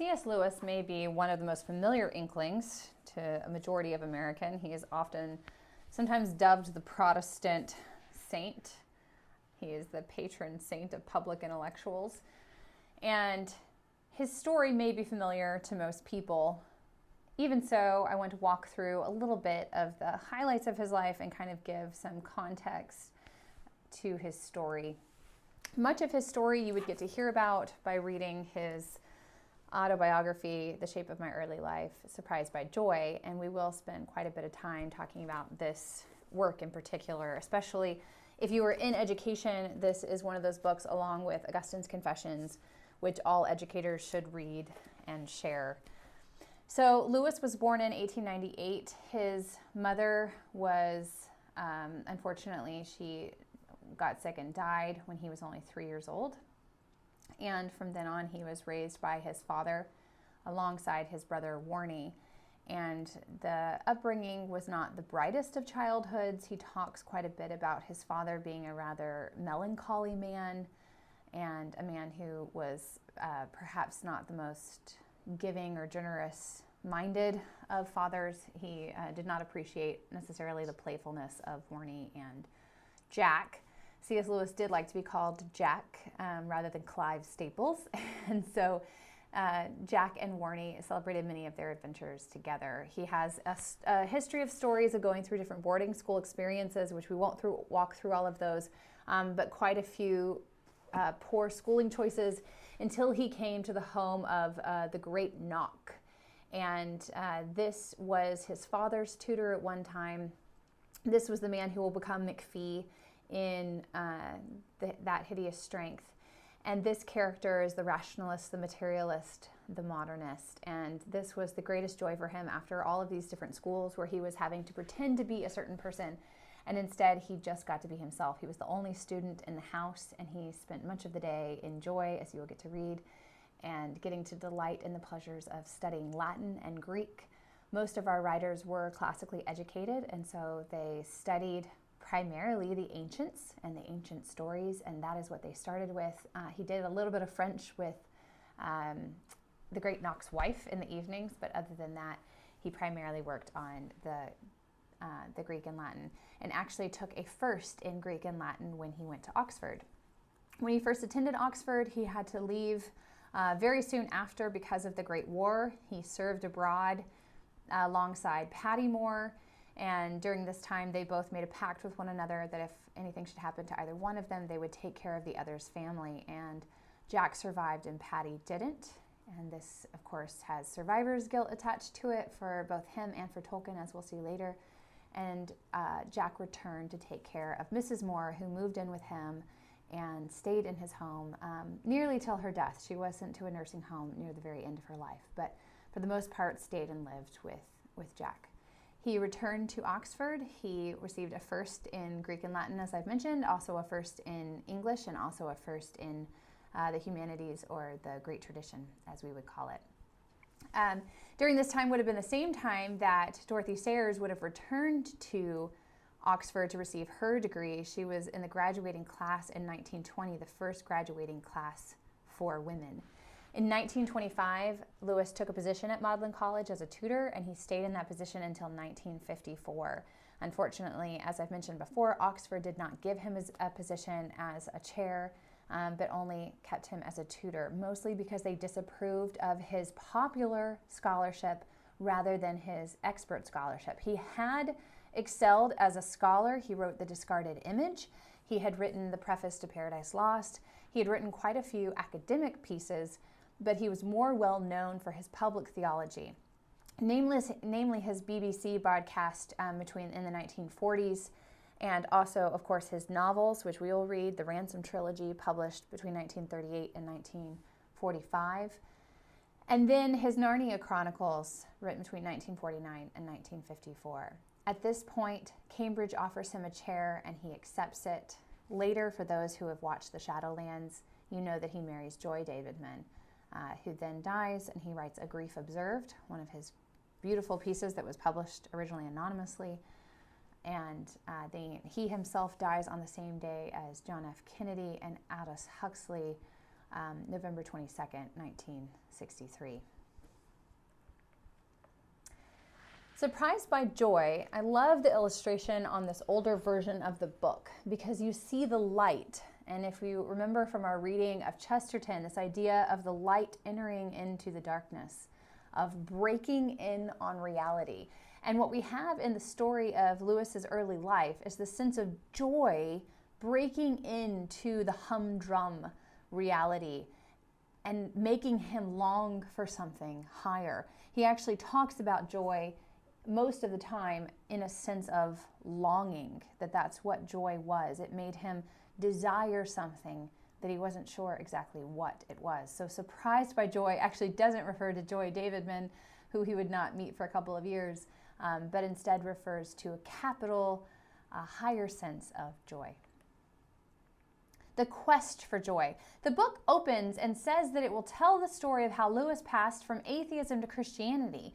C.S. Lewis may be one of the most familiar Inklings to a majority of American. He is often, sometimes dubbed the Protestant saint. He is the patron saint of public intellectuals. And his story may be familiar to most people. Even so, I want to walk through a little bit of the highlights of his life and kind of give some context to his story. Much of his story you would get to hear about by reading his autobiography, The Shape of My Early Life, Surprised by Joy, and we will spend quite a bit of time talking about this work in particular, especially if you were in education. This is one of those books, along with Augustine's Confessions, which all educators should read and share. So Lewis was born in 1898. His mother was, unfortunately, she got sick and died when he was only 3 years old. And from then on, he was raised by his father alongside his brother Warnie. And the upbringing was not the brightest of childhoods. He talks quite a bit about his father being a rather melancholy man and a man who was perhaps not the most giving or generous minded of fathers. He did not appreciate necessarily the playfulness of Warnie and Jack. C.S. Lewis did like to be called Jack rather than Clive Staples. And so Jack and Warnie celebrated many of their adventures together. He has a history of stories of going through different boarding school experiences, which we won't walk through all of those, but quite a few poor schooling choices until he came to the home of the great Knock. And this was his father's tutor at one time. This was the man who will become McPhee in That Hideous Strength. And this character is the rationalist, the materialist, the modernist. And this was the greatest joy for him after all of these different schools where he was having to pretend to be a certain person. And instead, he just got to be himself. He was the only student in the house, and he spent much of the day in joy, as you will get to read, and getting to delight in the pleasures of studying Latin and Greek. Most of our writers were classically educated, and so they studied primarily the ancients and the ancient stories, and that is what they started with. He did a little bit of French with the great Knock's wife in the evenings, but other than that, he primarily worked on the Greek and Latin, and actually took a first in Greek and Latin when he went to Oxford. When he first attended Oxford, he had to leave very soon after because of the Great War. He served abroad alongside Pattymore. And during this time, they both made a pact with one another that if anything should happen to either one of them, they would take care of the other's family. And Jack survived and Patty didn't. And this, of course, has survivor's guilt attached to it for both him and for Tolkien, as we'll see later. And Jack returned to take care of Mrs. Moore, who moved in with him and stayed in his home nearly till her death. She was sent to a nursing home near the very end of her life, but for the most part stayed and lived with Jack. He returned to Oxford. He received a first in Greek and Latin, as I've mentioned, also a first in English, and also a first in the humanities, or the great tradition, as we would call it. During this time would have been the same time that Dorothy Sayers would have returned to Oxford to receive her degree. She was in the graduating class in 1920, the first graduating class for women. In 1925, Lewis took a position at Magdalen College as a tutor, and he stayed in that position until 1954. Unfortunately, as I've mentioned before, Oxford did not give him a position as a chair, but only kept him as a tutor, mostly because they disapproved of his popular scholarship rather than his expert scholarship. He had excelled as a scholar. He wrote The Discarded Image. He had written the preface to Paradise Lost. He had written quite a few academic pieces, but he was more well known for his public theology, namely his BBC broadcast in the 1940s, and also, of course, his novels, which we will read, the Ransom Trilogy, published between 1938 and 1945, and then his Narnia Chronicles, written between 1949 and 1954. At this point, Cambridge offers him a chair, and he accepts it. Later, for those who have watched The Shadowlands, you know that he marries Joy Davidman, who then dies, and he writes A Grief Observed, one of his beautiful pieces that was published originally anonymously. And he himself dies on the same day as John F. Kennedy and Aldous Huxley November 22nd, 1963. Surprised by joy, I love the illustration on this older version of the book because you see the light. And if you remember from our reading of Chesterton, this idea of the light entering into the darkness, of breaking in on reality. And what we have in the story of Lewis's early life is the sense of joy breaking into the humdrum reality and making him long for something higher. He actually talks about joy most of the time in a sense of longing, that's what joy was. It made him desire something that he wasn't sure exactly what it was. So surprised by joy actually doesn't refer to Joy Davidman, who he would not meet for a couple of years, but instead refers to a capital, higher sense of joy. The quest for joy. The book opens and says that it will tell the story of how Lewis passed from atheism to Christianity.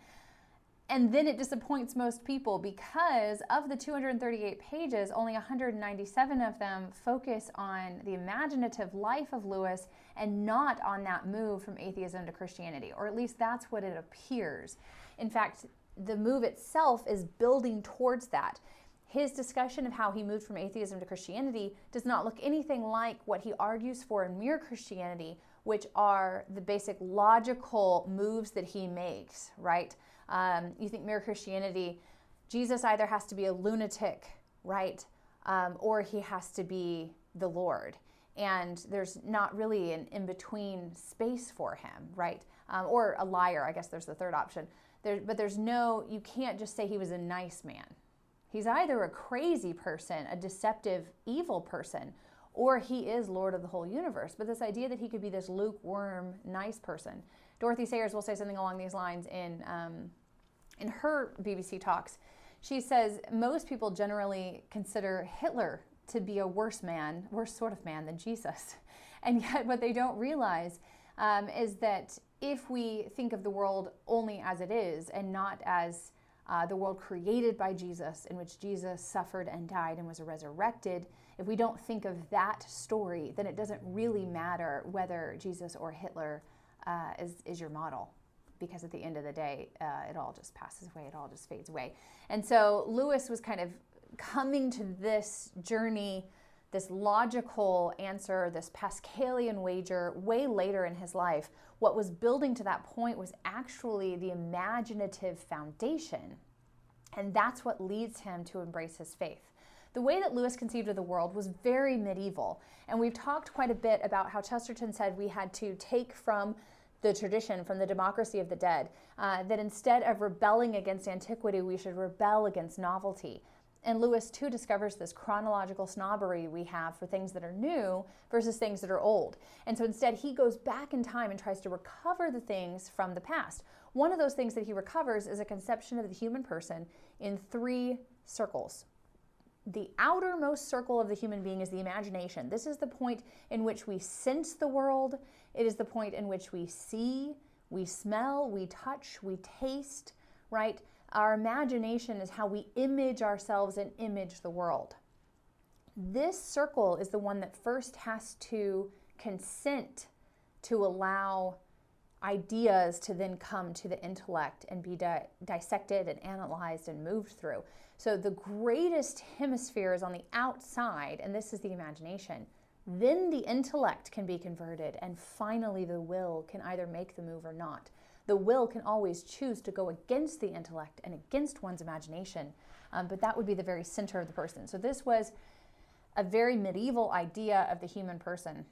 And then it disappoints most people because of the 238 pages, only 197 of them focus on the imaginative life of Lewis and not on that move from atheism to Christianity, or at least that's what it appears. In fact, the move itself is building towards that. His discussion of how he moved from atheism to Christianity does not look anything like what he argues for in Mere Christianity, which are the basic logical moves that he makes, right? You think Mere Christianity, Jesus either has to be a lunatic, right? Or he has to be the Lord. And there's not really an in-between space for him, right? Or a liar, I guess there's the third option. But there's no, you can't just say he was a nice man. He's either a crazy person, a deceptive, evil person, or he is Lord of the whole universe. But this idea that he could be this lukewarm, nice person. Dorothy Sayers will say something along these lines in her BBC talks. She says most people generally consider Hitler to be a worse sort of man than Jesus. And yet what they don't realize is that if we think of the world only as it is and not as the world created by Jesus, in which Jesus suffered and died and was resurrected, if we don't think of that story, then it doesn't really matter whether Jesus or Hitler is your model, because at the end of the day, it all just passes away, it all just fades away. And so Lewis was kind of coming to this journey, this logical answer, this Pascalian wager way later in his life. What was building to that point was actually the imaginative foundation. And that's what leads him to embrace his faith. The way that Lewis conceived of the world was very medieval. And we've talked quite a bit about how Chesterton said we had to take from the tradition, from the democracy of the dead, that instead of rebelling against antiquity, we should rebel against novelty. And Lewis, too, discovers this chronological snobbery we have for things that are new versus things that are old. And so instead, he goes back in time and tries to recover the things from the past. One of those things that he recovers is a conception of the human person in 3 circles. The outermost circle of the human being is the imagination. This is the point in which we sense the world. It is the point in which we see, we smell, we touch, we taste, right? Our imagination is how we image ourselves and image the world. This circle is the one that first has to consent to allow ideas to then come to the intellect and be dissected and analyzed and moved through. So the greatest hemisphere is on the outside, and this is the imagination. Then the intellect can be converted, and finally the will can either make the move or not. The will can always choose to go against the intellect and against one's imagination, but that would be the very center of the person. So this was a very medieval idea of the human person.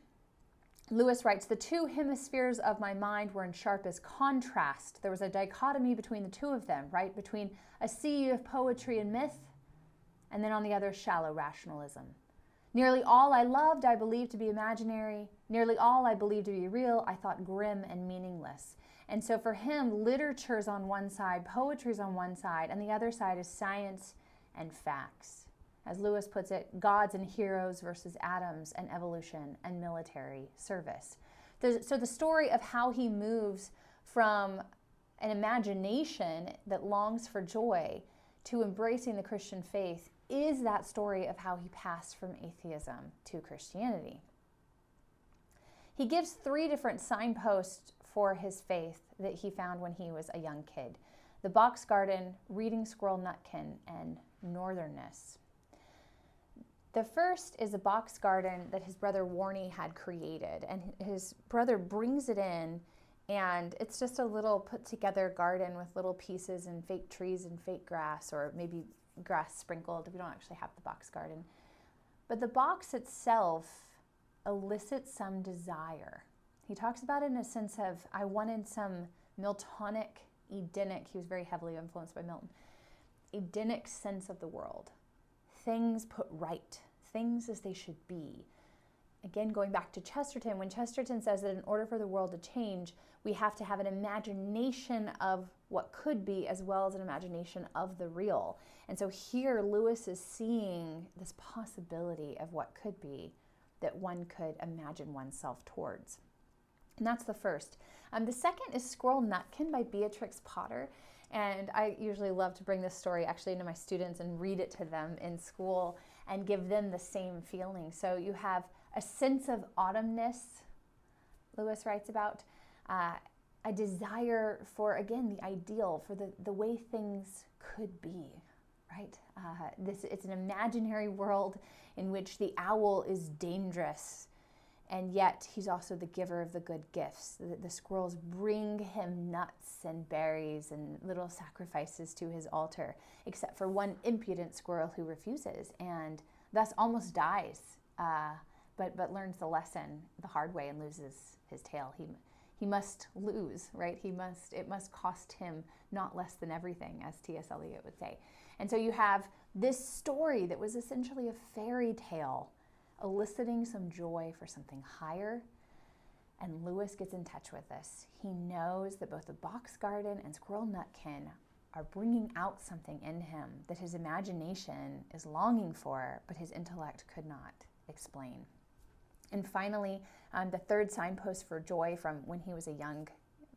Lewis writes, "The 2 hemispheres of my mind were in sharpest contrast. There was a dichotomy between the 2 of them, right? Between a sea of poetry and myth, and then on the other, shallow rationalism. Nearly all I loved I believed to be imaginary. Nearly all I believed to be real I thought grim and meaningless." And so for him, literature's on one side, poetry's on one side, and the other side is science and facts. As Lewis puts it, gods and heroes versus atoms and evolution and military service. So the story of how he moves from an imagination that longs for joy to embracing the Christian faith is that story of how he passed from atheism to Christianity. He gives 3 different signposts for his faith that he found when he was a young kid: the box garden, reading squirrel nutkin, and northernness. The first is a box garden that his brother Warnie had created, and his brother brings it in, and it's just a little put together garden with little pieces and fake trees and fake grass, or maybe grass sprinkled. We don't actually have the box garden. But the box itself elicits some desire. He talks about it in a sense of, I wanted some Miltonic, Edenic, he was very heavily influenced by Milton, Edenic sense of the world. Things put right, things as they should be. Again, going back to Chesterton, when Chesterton says that in order for the world to change, we have to have an imagination of what could be as well as an imagination of the real. And so here Lewis is seeing this possibility of what could be that one could imagine oneself towards. And that's the first. The second is Squirrel Nutkin by Beatrix Potter. And I usually love to bring this story actually into my students and read it to them in school and give them the same feeling. So you have a sense of autumnness, Lewis writes about, a desire for, again, the ideal, for the way things could be, right? It's an imaginary world in which the owl is dangerous, and yet he's also the giver of the good gifts. The squirrels bring him nuts and berries and little sacrifices to his altar, except for one impudent squirrel who refuses and thus almost dies, but learns the lesson the hard way and loses his tail. He must lose, right? It must cost him not less than everything, as T.S. Eliot would say. And so you have this story that was essentially a fairy tale, eliciting some joy for something higher. And Lewis gets in touch with this. He knows that both the box garden and Squirrel Nutkin are bringing out something in him that his imagination is longing for, but his intellect could not explain. And finally, the third signpost for joy from when he was a young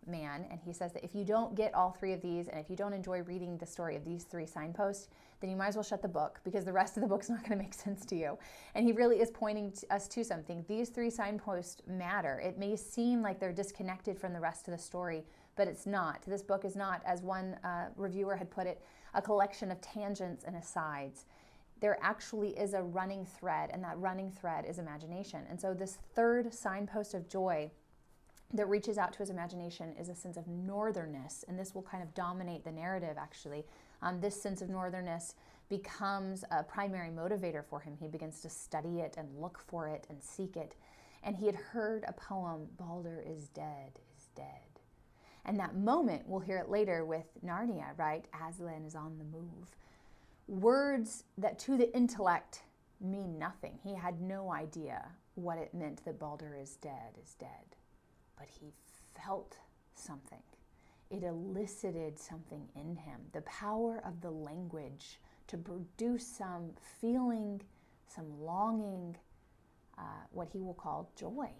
man, and he says that if you don't get all 3 of these, and if you don't enjoy reading the story of these 3 signposts, then you might as well shut the book, because the rest of the book's not going to make sense to you. And he really is pointing us to something. These 3 signposts matter. It may seem like they're disconnected from the rest of the story, but it's not. This book is not, as one reviewer had put it, a collection of tangents and asides. There actually is a running thread, and that running thread is imagination. And so this third signpost of joy that reaches out to his imagination is a sense of northernness, and this will kind of dominate the narrative, actually. This sense of northernness becomes a primary motivator for him. He begins to study it and look for it and seek it. And he had heard a poem, Balder is dead, is dead. And that moment, we'll hear it later with Narnia, right? Aslan is on the move. Words that to the intellect mean nothing. He had no idea what it meant that Balder is dead, but he felt something. It elicited something in him. The power of the language to produce some feeling, some longing, what he will call joy,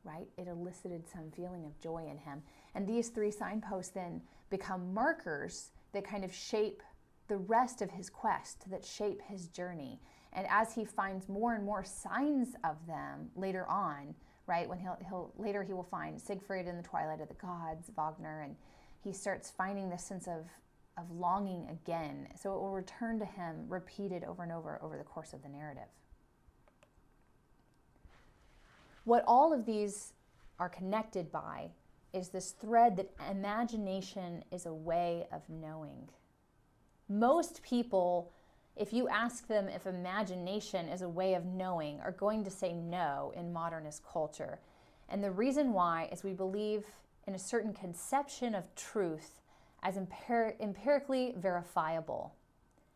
right? It elicited some feeling of joy in him. And these 3 signposts then become markers that kind of shape the rest of his quest, that shape his journey. And as he finds more and more signs of them later on, right, when he will find Siegfried in the Twilight of the Gods, Wagner, and he starts finding this sense of longing again. So it will return to him repeated over and over the course of the narrative. What all of these are connected by is this thread that imagination is a way of knowing. Most people, if you ask them if imagination is a way of knowing, are going to say no in modernist culture. And the reason why is we believe in a certain conception of truth as empirically verifiable.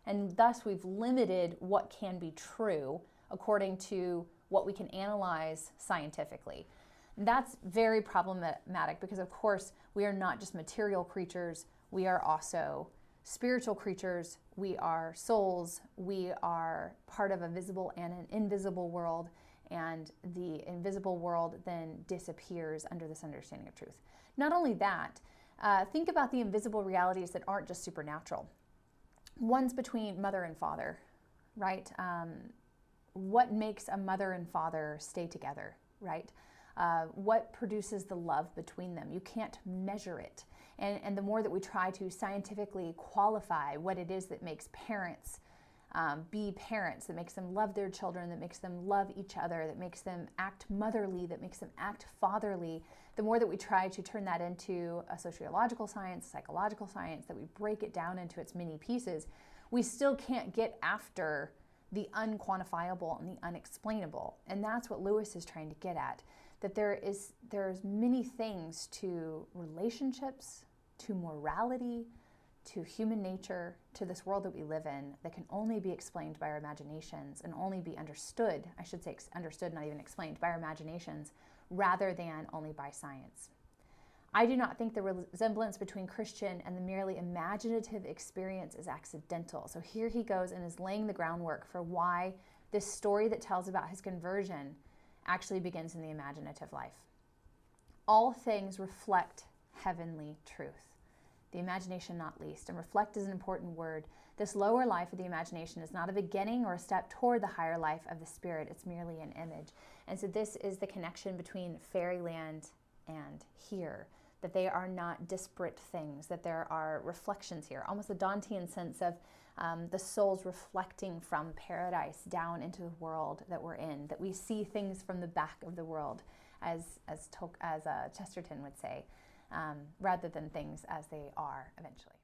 And thus we've limited what can be true according to what we can analyze scientifically. And that's very problematic because, of course, we are not just material creatures, we are also spiritual creatures, we are souls, we are part of a visible and an invisible world, and the invisible world then disappears under this understanding of truth. Not only that, think about the invisible realities that aren't just supernatural. One's between mother and father, right? What makes a mother and father stay together, right? What produces the love between them? You can't measure it. And the more that we try to scientifically qualify what it is that makes parents be parents, that makes them love their children, that makes them love each other, that makes them act motherly, that makes them act fatherly, the more that we try to turn that into a sociological science, psychological science, that we break it down into its many pieces, we still can't get after the unquantifiable and the unexplainable. And that's what Lewis is trying to get at, that there's many things to relationships, to morality, to human nature, to this world that we live in, that can only be explained by our imaginations and only be understood, I should say understood, not even explained, by our imaginations, rather than only by science. I do not think the resemblance between Christian and the merely imaginative experience is accidental. So here he goes and is laying the groundwork for why this story that tells about his conversion actually begins in the imaginative life. All things reflect heavenly truth, the imagination not least. And reflect is an important word. This lower life of the imagination is not a beginning or a step toward the higher life of the spirit. It's merely an image. And so this is the connection between fairyland and here, that they are not disparate things, that there are reflections here, almost a Dantean sense of the soul's reflecting from paradise down into the world that we're in, that we see things from the back of the world, as Chesterton would say, rather than things as they are eventually.